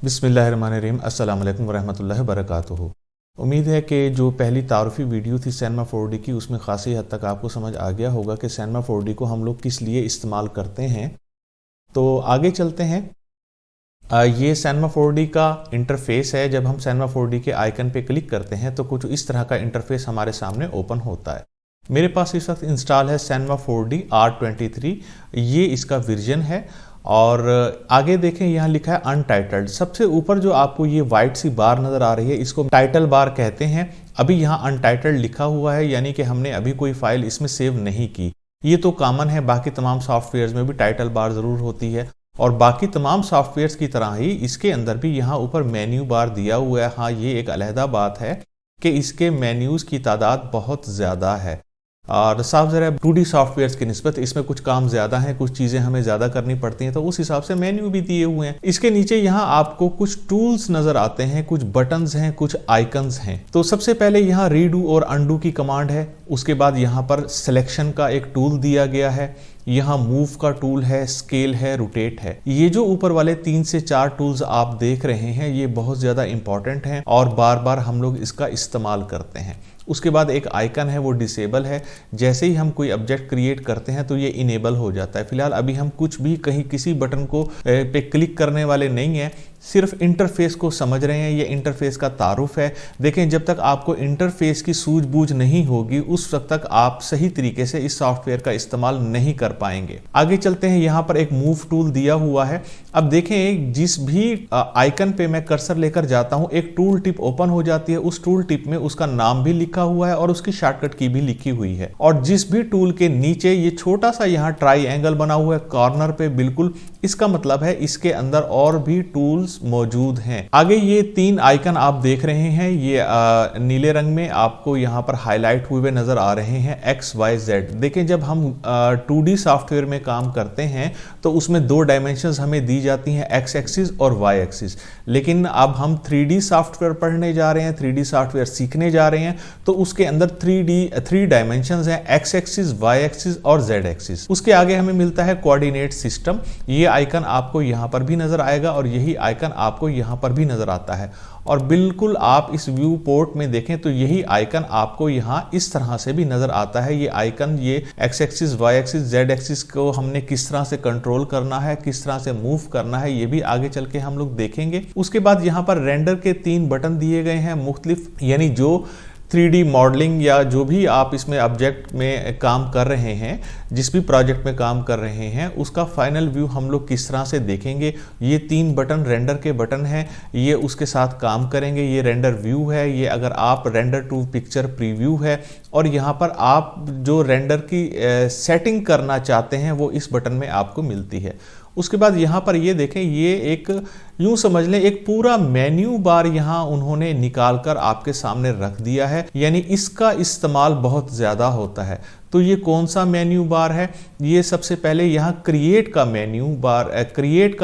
बिस्मिल्लाहिर्रहमानिर्रहीम। अस्सलाम वालेकुम वरहमतुल्लाहि वबरकातुहू। उम्मीद है कि जो पहली तारुफ़ी वीडियो थी Cinema 4D की, उसमें ख़ासी हद तक आपको समझ आ गया होगा कि Cinema 4D को हम लोग किस लिए इस्तेमाल करते हैं। तो आगे चलते हैं। ये Cinema 4D का इंटरफेस है। जब हम Cinema 4D के आइकन पे क्लिक करते हैं तो कुछ इस तरह का इंटरफेस हमारे सामने ओपन होता है। मेरे पास इस वक्त इंस्टॉल है Cinema 4D R23। ये इसका वर्जन है। और आगे देखें, यहाँ लिखा है अनटाइटल्ड। सबसे ऊपर जो आपको ये वाइट सी बार नज़र आ रही है, इसको टाइटल बार कहते हैं। अभी यहाँ अनटाइटल्ड लिखा हुआ है, यानी कि हमने अभी कोई फाइल इसमें सेव नहीं की। ये तो कॉमन है, बाकी तमाम सॉफ्टवेयर्स में भी टाइटल बार ज़रूर होती है। और बाकी तमाम सॉफ्टवेयर्स की तरह ही इसके अंदर भी यहाँ ऊपर मेन्यू बार दिया हुआ है। हाँ, ये एक अलहदा बात है कि इसके मेन्यूज़ की तादाद बहुत ज़्यादा है। और साफ ज़रा 2D सॉफ्टवेयर्स की निस्बत इसमें कुछ काम ज़्यादा हैं, कुछ चीज़ें हमें ज़्यादा करनी पड़ती हैं, तो उस हिसाब से मेन्यू भी दिए हुए हैं। इसके नीचे यहाँ आपको कुछ टूल्स नज़र आते हैं, कुछ बटन्स हैं, कुछ आइकन्स हैं। तो सबसे पहले यहाँ रीडू और अंडू की कमांड है। उसके बाद यहाँ पर सिलेक्शन का एक टूल दिया गया है। यहाँ मूव का टूल है, स्केल है, रोटेट है। ये जो ऊपर वाले 3 से 4 टूल्स आप देख रहे हैं, ये बहुत ज़्यादा इंपॉर्टेंट हैं और बार बार हम लोग इसका इस्तेमाल करते हैं। उसके बाद एक आइकन है, वो डिसेबल है। जैसे ही हम कोई ऑब्जेक्ट क्रिएट करते हैं तो ये इनेबल हो जाता है। फिलहाल अभी हम कुछ भी कहीं किसी बटन को पे क्लिक करने वाले नहीं हैं, सिर्फ इंटरफेस को समझ रहे हैं। ये इंटरफेस का तारुफ है। देखें, जब तक आपको इंटरफेस की सूझबूझ नहीं होगी, उस वक्त तक आप सही तरीके से इस सॉफ्टवेयर का इस्तेमाल नहीं कर पाएंगे। आगे चलते हैं। यहाँ पर एक मूव टूल दिया हुआ है। अब देखें, जिस भी आइकन पे मैं कर्सर लेकर जाता हूँ, एक टूल टिप ओपन हो जाती है। उस टूल टिप में उसका नाम भी लिखा हुआ है और उसकी शॉर्टकट की भी लिखी हुई है। और जिस भी टूल के नीचे ये छोटा सा यहाँ ट्राइएंगल बना हुआ है कॉर्नर पे, बिल्कुल, इसका मतलब है इसके अंदर और भी टूल्स मौजूद हैं। आगे ये 3 आइकन आप देख रहे हैं, ये नीले रंग में आपको यहाँ पर हाईलाइट हुए नजर आ रहे हैं, XYZ। देखें, जब हम 2D सॉफ्टवेयर में काम करते हैं तो उसमें 2 डायमेंशंस हमें दी जाती हैं, X एक्सिस और Y एक्सिस। लेकिन अब हम 3D सॉफ्टवेयर पढ़ने जा रहे हैं, 3D सॉफ्टवेयर सीखने जा रहे हैं, तो उसके अंदर 3 डायमेंशंस हैं, X एक्सिस, Y एक्सिस और Z एक्सिस। उसके आगे हमें मिलता है कोऑर्डिनेट सिस्टम। ये आइकन आपको यहाँ पर भी नजर आएगा और यही आइकन आपको यहाँ पर भी नजर आता है। और बिल्कुल आप इस व्यू पोर्ट में देखें तो यही आइकन आपको यहाँ इस तरह से भी नजर आता है। ये आइकन, ये X axis, Y axis, Z axis को हमने किस तरह से कंट्रोल करना है, किस तरह से मूव करना है, ये भी आगे चल के हम लोग देखेंगे। उसके बाद यहाँ पर रेंडर के 3 बटन दिए गए हैं मुख्तलिफ, यानी जो 3D मॉडलिंग या जो भी आप इसमें ऑब्जेक्ट में काम कर रहे हैं, जिस भी प्रोजेक्ट में काम कर रहे हैं, उसका फाइनल व्यू हम लोग किस तरह से देखेंगे। ये 3 बटन रेंडर के बटन हैं, ये उसके साथ काम करेंगे। ये रेंडर व्यू है, ये अगर आप रेंडर टू पिक्चर प्रीव्यू है। और यहाँ पर आप जो रेंडर की सेटिंग करना चाहते हैं वो इस बटन में आपको मिलती है। उसके बाद यहाँ पर ये देखें, ये एक यूं समझ लें एक पूरा मेन्यू बार यहाँ उन्होंने निकाल कर आपके सामने रख दिया है, यानी इसका इस्तेमाल बहुत ज़्यादा होता है। तो ये कौन सा मेन्यू बार है? ये सबसे पहले यहाँ क्रिएट का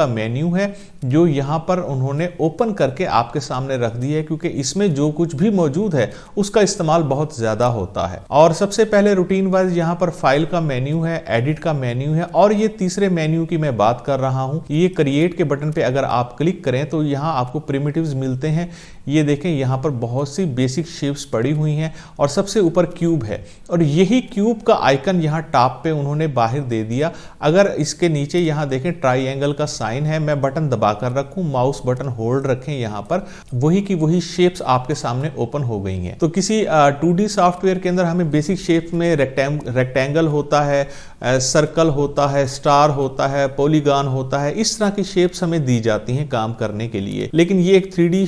मेन्यू है जो यहाँ पर उन्होंने ओपन करके आपके सामने रख दिया है, क्योंकि इसमें जो कुछ भी मौजूद है उसका इस्तेमाल बहुत ज़्यादा होता है। और सबसे पहले रूटीन वाइज यहाँ पर फाइल का मेन्यू है, एडिट का मेन्यू है, और ये तीसरे मेन्यू की मैं बात कर रहा हूँ। ये क्रिएट के बटन पे अगर आप क्लिक करें तो यहाँ आपको प्रिमिटिव्स मिलते हैं। ये देखें, यहाँ पर बहुत सी बेसिक शेप्स पड़ी हुई हैं और सबसे ऊपर क्यूब है, और यही क्यूब का आइकन यहाँ टॉप पे उन्होंने बाहर दे दिया। अगर इसके नीचे यहाँ देखें ट्राइएंगल का साइन है, मैं बटन दबाकर रखूं, माउस बटन होल्ड रखें, यहाँ पर वही की वही शेप्स आपके सामने ओपन हो गई हैं। तो किसी 2D सॉफ्टवेयर के अंदर हमें बेसिक शेप्स में रेक्टेंगल होता है, सर्कल होता है, स्टार होता है, पॉलीगॉन होता है, इस तरह की शेप्स हमें दी जाती हैं काम करने के लिए। लेकिन ये एक 3D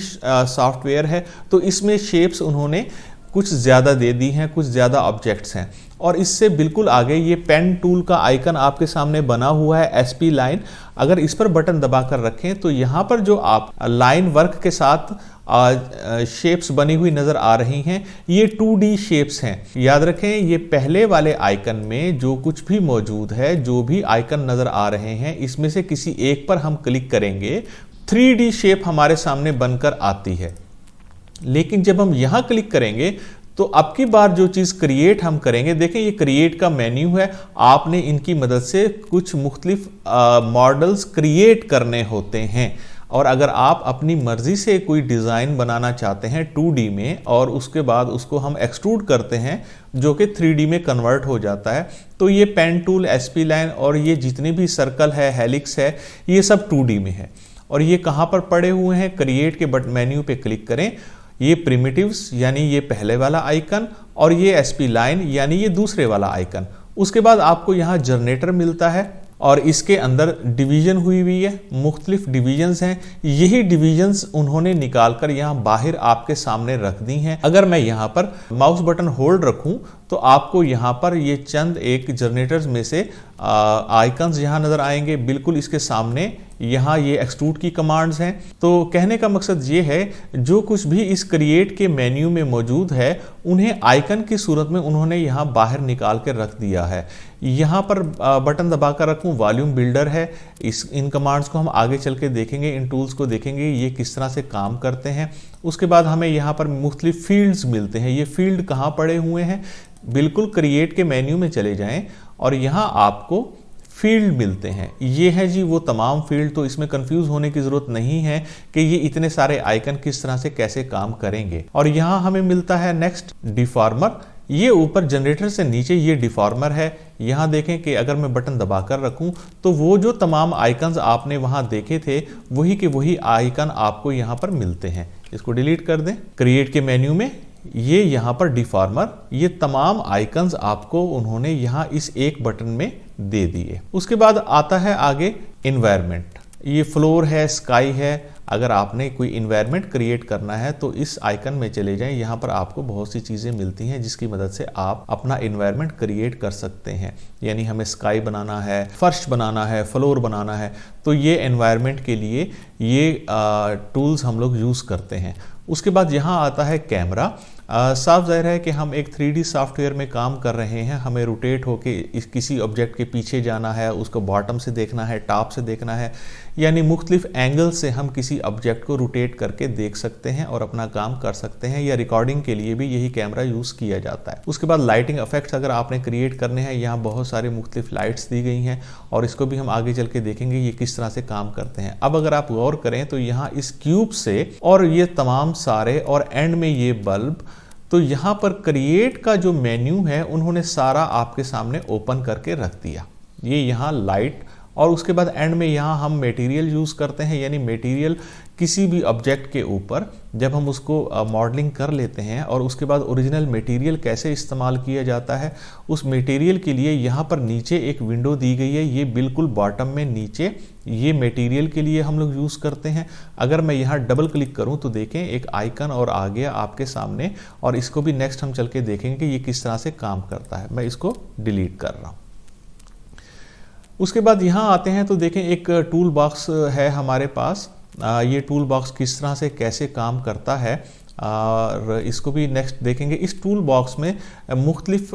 सॉफ्टवेयर है, तो इसमें शेप्स उन्होंने कुछ ज़्यादा दे दी हैं, कुछ ज़्यादा ऑब्जेक्ट्स हैं। और इससे बिल्कुल आगे ये पेन टूल का आइकन आपके सामने बना हुआ है, SP लाइन। अगर इस पर बटन दबाकर रखें तो यहाँ पर जो आप लाइन वर्क के साथ शेप्स बनी हुई नज़र आ रही हैं, ये 2D शेप्स हैं। याद रखें, ये पहले वाले आइकन में जो कुछ भी मौजूद है, जो भी आइकन नज़र आ रहे हैं, इसमें से किसी एक पर हम क्लिक करेंगे, 3D शेप हमारे सामने बनकर आती है। लेकिन जब हम यहाँ क्लिक करेंगे तो अब की बार जो चीज़ क्रिएट हम करेंगे, देखें ये क्रिएट का मेन्यू है, आपने इनकी मदद से कुछ मुख्तलिफ मॉडल्स क्रिएट करने होते हैं। और अगर आप अपनी मर्जी से कोई डिज़ाइन बनाना चाहते हैं 2D में और उसके बाद उसको हम एक्सट्रूड करते हैं जो कि 3D में कन्वर्ट हो जाता है, तो ये पेन टूल, SP लाइन और ये जितने भी सर्कल है, हेलिक्स है, ये सब 2D में है। और ये कहाँ पर पड़े हुए हैं? क्रिएट के बटन मेन्यू पे क्लिक करें, ये प्रिमिटिव्स यानी ये पहले वाला आइकन और ये SP लाइन यानी ये दूसरे वाला आइकन। उसके बाद आपको यहाँ जनरेटर मिलता है और इसके अंदर डिवीजन हुई है, मुख्तलिफ डिवीजन्स हैं। यही डिवीजन्स उन्होंने निकाल कर यहाँ बाहर आपके सामने रख दी हैं। अगर मैं यहाँ पर माउस बटन होल्ड रखूँ तो आपको यहाँ पर ये चंद एक जनरेटर्स में से आइकन्स यहाँ नज़र आएंगे। बिल्कुल इसके सामने यहाँ ये एक्सट्रूड की कमांड्स हैं। तो कहने का मकसद ये है, जो कुछ भी इस क्रिएट के मेन्यू में मौजूद है उन्हें आइकन की सूरत में उन्होंने यहाँ बाहर निकाल कर रख दिया है। यहाँ पर बटन दबाकर रखूँ, वॉल्यूम बिल्डर है। इन कमांड्स को हम आगे चल के देखेंगे, इन टूल्स को देखेंगे ये किस तरह से काम करते हैं। उसके बाद हमें यहाँ पर मुख्तलिफ फील्ड्स मिलते हैं। ये फील्ड कहाँ पड़े हुए हैं? बिल्कुल क्रिएट के मेन्यू में चले जाएं और यहाँ आपको फील्ड मिलते हैं। ये है जी वो तमाम फील्ड। तो इसमें कंफ्यूज होने की ज़रूरत नहीं है कि ये इतने सारे आइकन किस तरह से कैसे काम करेंगे। और यहाँ हमें मिलता है नेक्स्ट डिफॉर्मर। ये ऊपर जनरेटर से नीचे ये डिफॉर्मर है। यहाँ देखें कि अगर मैं बटन दबाकर रखूं तो वो जो तमाम आइकन्स आपने वहाँ देखे थे वही के वही आइकन आपको यहाँ पर मिलते हैं। इसको डिलीट कर दें। क्रिएट के मेन्यू में ये यहाँ पर डिफॉर्मर, ये तमाम आइकन्स आपको उन्होंने यहाँ इस एक बटन में दे दिए। उसके बाद आता है आगे इन्वायरमेंट। ये फ्लोर है, स्काई है। अगर आपने कोई इन्वायरमेंट क्रिएट करना है तो इस आइकन में चले जाएं। यहाँ पर आपको बहुत सी चीज़ें मिलती हैं जिसकी मदद से आप अपना इन्वायरमेंट क्रिएट कर सकते हैं। यानी हमें स्काई बनाना है, फर्श बनाना है, फ्लोर बनाना है, तो ये इन्वायरमेंट के लिए ये टूल्स हम लोग यूज़ करते हैं। उसके बाद यहाँ आता है कैमरा। साफ ज़ाहिर है कि हम एक 3D सॉफ्टवेयर में काम कर रहे हैं। हमें रोटेट होके किसी ऑब्जेक्ट के पीछे जाना है, उसको बॉटम से देखना है, टॉप से देखना है, यानी मुख्तलिफ एंगल से हम किसी ऑब्जेक्ट को रोटेट करके देख सकते हैं और अपना काम कर सकते हैं। या रिकॉर्डिंग के लिए भी यही कैमरा यूज़ किया जाता है। उसके बाद लाइटिंग इफेक्ट्स अगर आपने क्रिएट करने हैं, यहाँ बहुत सारी मुख्तलिफ लाइट्स दी गई हैं और इसको भी हम आगे चल के देखेंगे ये किस तरह से काम करते हैं। अब अगर आप गौर करें तो यहाँ इस क्यूब से और ये तमाम सारे और एंड में ये बल्ब, तो यहाँ पर क्रिएट का जो मेन्यू है उन्होंने सारा आपके सामने ओपन करके रख दिया। ये यहाँ लाइट और उसके बाद एंड में यहाँ हम मटेरियल यूज़ करते हैं। यानी मटेरियल किसी भी ऑब्जेक्ट के ऊपर जब हम उसको मॉडलिंग कर लेते हैं और उसके बाद ओरिजिनल मटेरियल कैसे इस्तेमाल किया जाता है, उस मटेरियल के लिए यहाँ पर नीचे एक विंडो दी गई है। ये बिल्कुल बॉटम में नीचे ये मटेरियल के लिए हम लोग यूज़ करते हैं। अगर मैं यहाँ डबल क्लिक करूँ तो देखें एक आइकन और आ गया आपके सामने और इसको भी नेक्स्ट हम चल के देखेंगे कि ये किस तरह से काम करता है। मैं इसको डिलीट कर रहा हूँ। उसके बाद यहाँ आते हैं तो देखें एक टूल बॉक्स है हमारे पास। ये टूल बॉक्स किस तरह से कैसे काम करता है और इसको भी नेक्स्ट देखेंगे। इस टूल बॉक्स में मुख्तलिफ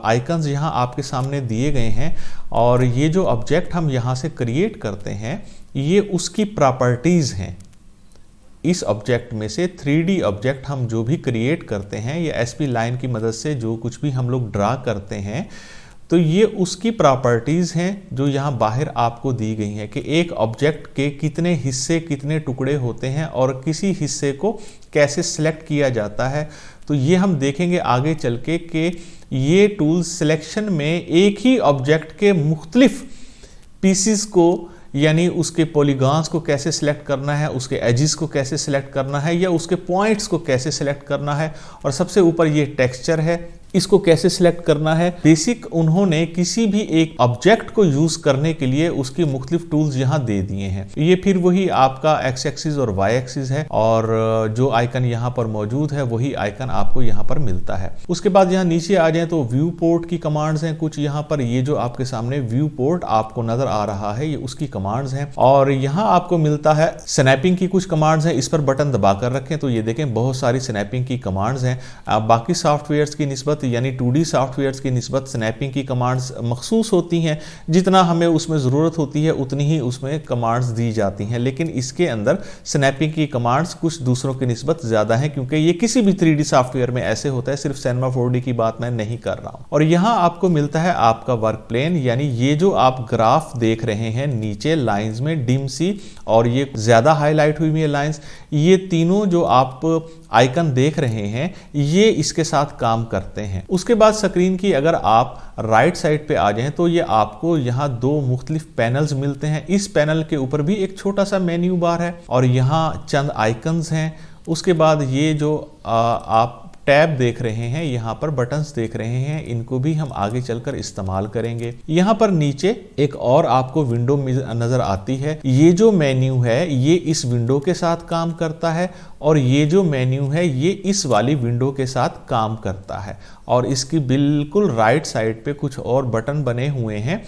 आइकन्स यहाँ आपके सामने दिए गए हैं और ये जो ऑब्जेक्ट हम यहाँ से क्रिएट करते हैं ये उसकी प्रॉपर्टीज़ हैं। इस ऑब्जेक्ट में से 3D ऑब्जेक्ट हम जो भी क्रिएट करते हैं या SP लाइन की मदद से जो कुछ भी हम लोग ड्रा करते हैं तो ये उसकी प्रॉपर्टीज़ हैं जो यहाँ बाहर आपको दी गई हैं कि एक ऑब्जेक्ट के कितने हिस्से, कितने टुकड़े होते हैं और किसी हिस्से को कैसे सिलेक्ट किया जाता है। तो ये हम देखेंगे आगे चल के कि ये टूल सिलेक्शन में एक ही ऑब्जेक्ट के मुख्तलिफ पीसीस को यानी उसके पॉलीगॉन्स को कैसे सिलेक्ट करना है, उसके एजिस को कैसे सिलेक्ट करना है या उसके पॉइंट्स को कैसे सिलेक्ट करना है और सबसे ऊपर ये टेक्सचर है, इसको कैसे सिलेक्ट करना है। बेसिक उन्होंने किसी भी एक ऑब्जेक्ट को यूज करने के लिए उसकी मुख्तलिफ टूल्स यहाँ दे दिए हैं। ये फिर वही आपका एक्स एक्सिस और वाई एक्सिस है और जो आइकन यहाँ पर मौजूद है वही आइकन आपको यहाँ पर मिलता है। उसके बाद यहाँ नीचे आ जाए तो व्यू पोर्ट की कमांड्स हैं कुछ यहाँ पर। ये जो आपके सामने व्यू पोर्ट आपको नजर आ रहा है ये उसकी कमांड्स हैं और यहाँ आपको मिलता है स्नैपिंग की कुछ कमांड्स हैं। इस पर बटन दबाकर रखें तो ये देखें बहुत सारी स्नैपिंग की कमांड्स हैं। बाकी सॉफ्टवेयर्स की निस्बत निस्बत यानी 2D सॉफ्टवेयर्स की निस्बत स्नैपिंग की कमांड्स मखसूस होती हैं। जितना हमें उसमें ज़रूरत होती है उतनी ही उसमें कमांड्स दी जाती हैं, लेकिन इसके अंदर स्नैपिंग की कमांड्स कुछ दूसरों की निस्बत ज़्यादा हैं, क्योंकि ये किसी भी 3D सॉफ्टवेयर में ऐसे होता है, सिर्फ Cinema 4D की बात मैं नहीं कर रहा हूँ। और यहाँ आपको मिलता है आपका वर्क प्लेन, यानी ये जो आप ग्राफ देख रहे हैं नीचे लाइंस में डिम सी और ये ज़्यादा हाईलाइट हुई है लाइंस, ये तीनों जो आप आइकन देख रहे हैं ये इसके साथ काम करते हैं। उसके बाद स्क्रीन की अगर आप राइट साइड पे आ जाएं तो ये आपको यहाँ दो मुख्तलिफ पैनल्स मिलते हैं। इस पैनल के ऊपर भी एक छोटा सा मेन्यू बार है और यहाँ चंद आइकन्स हैं। उसके बाद ये जो आप टैब देख रहे हैं, यहाँ पर बटन्स देख रहे हैं, इनको भी हम आगे चलकर इस्तेमाल करेंगे। यहाँ पर नीचे एक और आपको विंडो नजर आती है। ये जो मेन्यू है ये इस विंडो के साथ काम करता है और ये जो मेन्यू है ये इस वाली विंडो के साथ काम करता है। और इसकी बिल्कुल राइट साइड पे कुछ और बटन बने हुए हैं।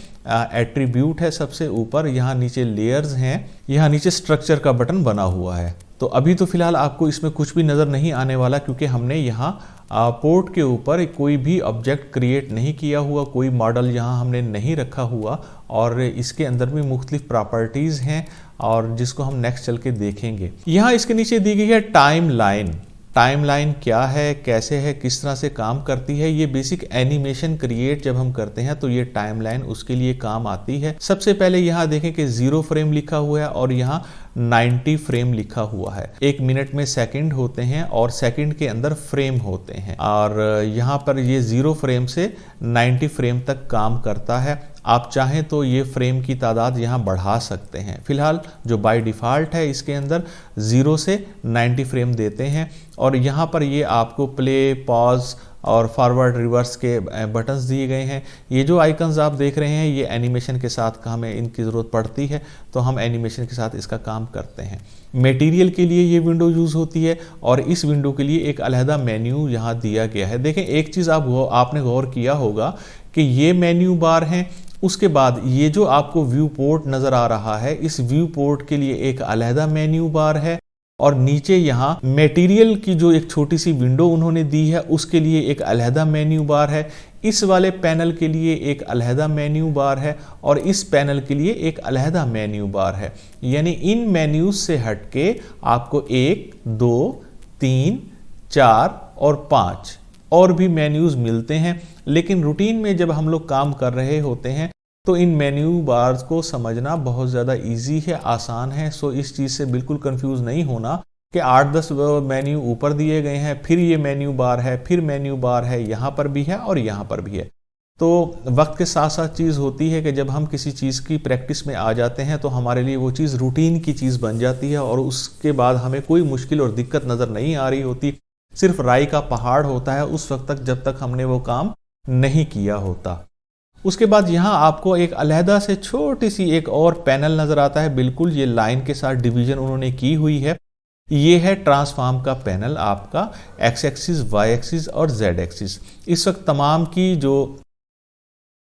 एट्रीब्यूट है सबसे ऊपर, यहाँ नीचे लेयर्स हैं, यहाँ नीचे स्ट्रक्चर का बटन बना हुआ है। तो अभी तो फिलहाल आपको इसमें कुछ भी नज़र नहीं आने वाला, क्योंकि हमने यहाँ पोर्ट के ऊपर कोई भी ऑब्जेक्ट क्रिएट नहीं किया हुआ, कोई मॉडल यहाँ हमने नहीं रखा हुआ और इसके अंदर भी मुख्तलिफ प्रॉपर्टीज़ हैं और जिसको हम नेक्स्ट चल के देखेंगे। यहाँ इसके नीचे दी गई है टाइम लाइन। टाइम लाइन क्या है, कैसे है, किस तरह से काम करती है, ये बेसिक एनिमेशन क्रिएट जब हम करते हैं तो ये टाइम लाइन उसके लिए काम आती है। सबसे पहले यहाँ देखें कि 0 फ्रेम लिखा हुआ है और यहाँ 90 फ्रेम लिखा हुआ है। 1 मिनट में सेकंड होते हैं और सेकंड के अंदर फ्रेम होते हैं और यहाँ पर ये 0 फ्रेम से 90 फ्रेम तक काम करता है। आप चाहें तो ये फ्रेम की तादाद यहाँ बढ़ा सकते हैं। फिलहाल जो बाय डिफ़ॉल्ट है इसके अंदर 0 से 90 फ्रेम देते हैं और यहाँ पर ये आपको प्ले, पॉज और फॉरवर्ड रिवर्स के बटन्स दिए गए हैं। ये जो आइकन्स आप देख रहे हैं ये एनिमेशन के साथ हमें इनकी ज़रूरत पड़ती है तो हम एनिमेशन के साथ इसका काम करते हैं। मटेरियल के लिए ये विंडो यूज़ होती है और इस विंडो के लिए एक अलहदा मेन्यू यहाँ दिया गया है। देखें एक चीज़ आपने गौर किया होगा कि ये मेन्यू बार हैं, उसके बाद ये जो आपको व्यू पोर्ट नज़र आ रहा है इस व्यू पोर्ट के लिए एक अलहदा मेन्यू बार है और नीचे यहाँ मटेरियल की जो एक छोटी सी विंडो उन्होंने दी है उसके लिए एक अलहदा मेन्यू बार है। इस वाले पैनल के लिए एक अलहदा मेन्यू बार है और इस पैनल के लिए एक अलहदा मेन्यू बार है। यानी इन मेन्यूज से हटके आपको 1, 2, 3, 4 और 5 और भी मेन्यूज मिलते हैं। लेकिन रूटीन में जब हम लोग काम कर रहे होते हैं तो इन मेन्यू बार्स को समझना बहुत ज़्यादा इजी है, आसान है। सो इस चीज़ से बिल्कुल कंफ्यूज नहीं होना कि 8-10 मेन्यू ऊपर दिए गए हैं, फिर ये मेन्यू बार है, फिर मेन्यू बार है, यहाँ पर भी है और यहाँ पर भी है। तो वक्त के साथ साथ चीज़ होती है कि जब हम किसी चीज़ की प्रैक्टिस में आ जाते हैं तो हमारे लिए वो चीज़ रूटीन की चीज़ बन जाती है और उसके बाद हमें कोई मुश्किल और दिक्कत नज़र नहीं आ रही होती। सिर्फ राई का पहाड़ होता है उस वक्त तक जब तक हमने वो काम नहीं किया होता। उसके बाद यहाँ आपको एक अलहदा से छोटी सी एक और पैनल नज़र आता है, बिल्कुल ये लाइन के साथ डिवीज़न उन्होंने की हुई है। ये है ट्रांसफॉर्म का पैनल आपका एक्स एक्सिस, वाई एक्सिस और जेड एक्सिस। इस वक्त तमाम की जो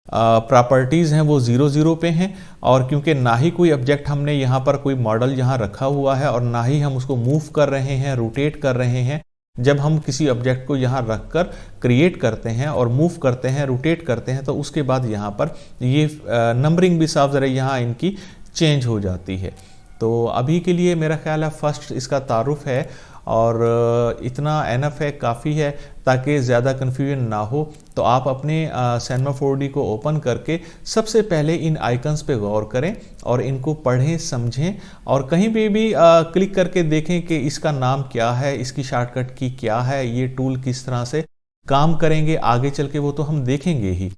प्रॉपर्टीज़ हैं वो 0-0 पे हैं और क्योंकि ना ही कोई ऑब्जेक्ट हमने यहाँ पर कोई मॉडल यहाँ रखा हुआ है और ना ही हम उसको मूव कर रहे हैं, रोटेट कर रहे हैं। जब हम किसी ऑब्जेक्ट को यहाँ रखकर क्रिएट करते हैं और मूव करते हैं, रोटेट करते हैं तो उसके बाद यहाँ पर ये नंबरिंग भी साफ ज़रा यहाँ इनकी चेंज हो जाती है। तो अभी के लिए मेरा ख्याल है फर्स्ट इसका तारुफ है और इतना एनफ है, काफ़ी है ताकि ज़्यादा कन्फ्यूजन ना हो। तो आप अपने Cinema 4D को ओपन करके सबसे पहले इन आइकन्स पे गौर करें और इनको पढ़ें, समझें और कहीं पे भी क्लिक करके देखें कि इसका नाम क्या है, इसकी शॉर्टकट की क्या है, ये टूल किस तरह से काम करेंगे आगे चल के वो तो हम देखेंगे ही।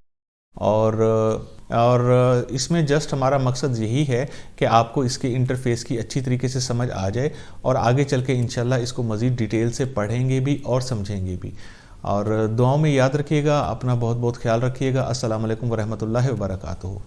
और इसमें जस्ट हमारा मकसद यही है कि आपको इसके इंटरफेस की अच्छी तरीके से समझ आ जाए और आगे चल के इंशाल्लाह इसको मज़ीद डिटेल से पढ़ेंगे भी और समझेंगे भी। और दुआओं में याद रखिएगा, अपना बहुत बहुत ख्याल रखिएगा। अस्सलाम वालेकुम वरहमतुल्लाहि वबरकातुहू।